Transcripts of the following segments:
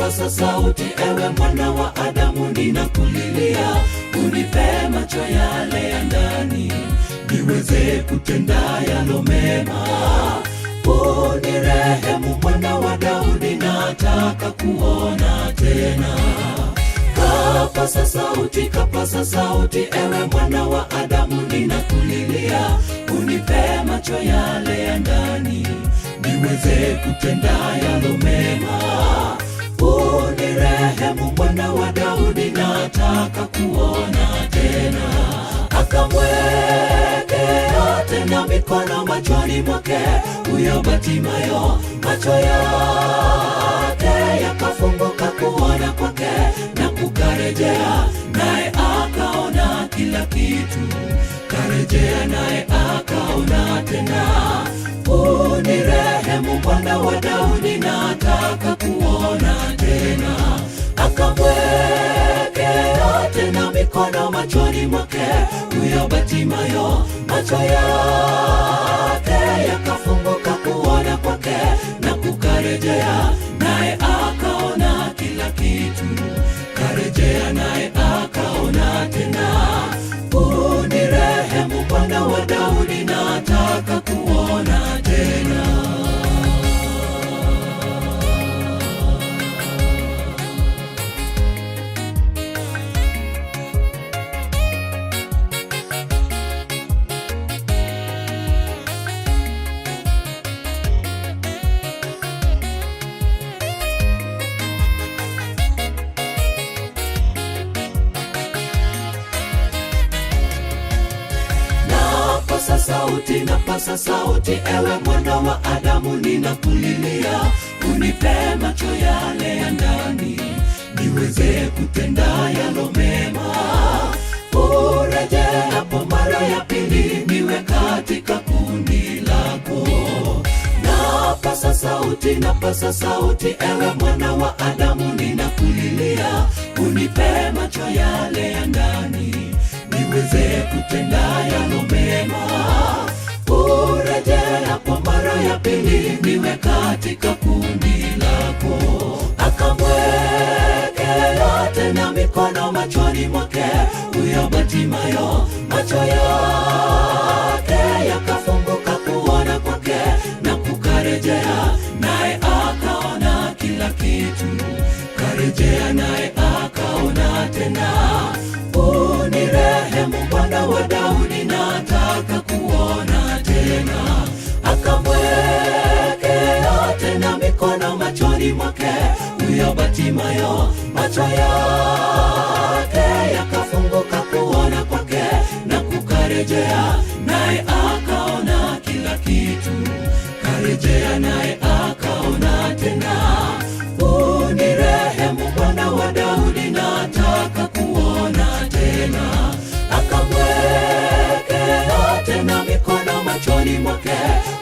paza sauti, ewe mwana wa Adamu, ninakulilia. Unipe macho yale ya ndani, niweze kutenda yalo mema. Unirehemu mwana wa Daudi, nataka kuona tena. Kapaza sauti, ewe mwana wa Adamu, ninakulilia. Unipe macho yale ya ndani, niweze kutenda yalo mema. Unirehemu mwana wa Daudi, nataka kuona tena. Akamwekea tena mikono machoni mwake huyo Batimayo, macho yake yakafunguka kuona kwake na kukarejea, naye akaona kila kitu. Karejea naye akaona tena. Unirehemu mwana wa Daudi, nataka kuona tena. Akamwekea tena mikono machoni mwake huyo Batimayo, macho yake yakafunguka kuona kwake na kukarejea, naye akaona kila kitu. Karejea naye akaona tena. Unirehemu mwana wa Daudi, nataka kuona tena. Napaza sauti, ewe mwana wa Adamu, ninakulilia. Unipe macho yale ya ndani, niweze kutenda yalo mema. Urejeapo mara ya pili, niwe katika kundi lako. Napaza sauti, ewe mwana wa Adamu, ninakulilia. Unipe macho yale ya ndani, niweze kutenda yalo mema. Urejeapo mara ya pili, niwe katika kundi lako. Akamwekea tena mikono machoni mwake huyo Batimayo, macho yake yakafunguka kuona kwake na kukarejea, naye akaona kila kitu. Karejea naye akaona tena. Unirehemu mwana wa Daudi, nataka kuona tena. Akamwekea tena mikono machoni mwake huyo Batimayo, macho yake yakafunguka kuona kwake na kukarejea, naye akaona kila kitu. Karejea naye akaona tena. Unirehemu mwana wa Daudi, nataka kuona tena. Akamwekea tena mikono machoni mwake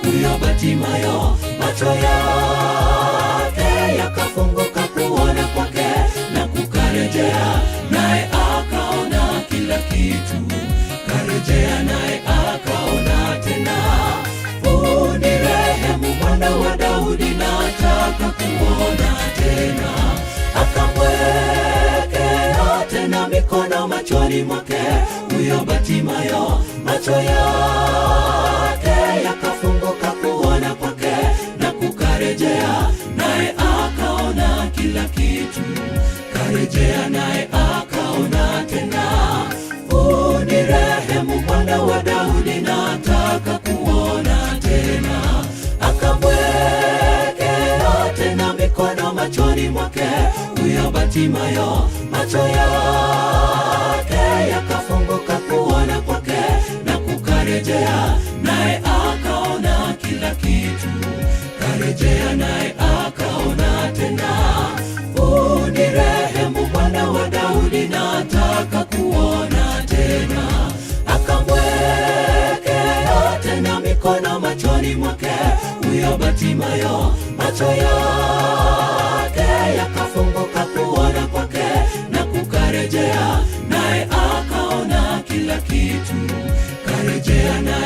huyo Batimayo, macho yake yakafunguka kuona kwake na kukarejea, naye akaona kila kitu. Karejea naye akaona tena. Unirehemu mwana wa Daudi, nataka kuona tena. Akamwekea tena mikono machoni mwake huyo Batimayo, macho yake yakafunguka kuona kwake na kukarejea, naye akaona kila kitu. Karejea naye akaona tena. Unirehemu mwana wa Daudi, nataka kuona tena. Akamwekea tena mikono machoni mwake huyo Batimayo, macho yake yakafunguka kuona kwake na kukarejea, naye akaona kila kitu. Karejea naye akaona tena. Unirehemu mwana wa Daudi, nataka kuona tena. Akamwekea tena mikono machoni mwake huyo Batimayo, macho yake yakafunguka kuona kwake na kukarejea, naye akaona kila kitu. Karejea naye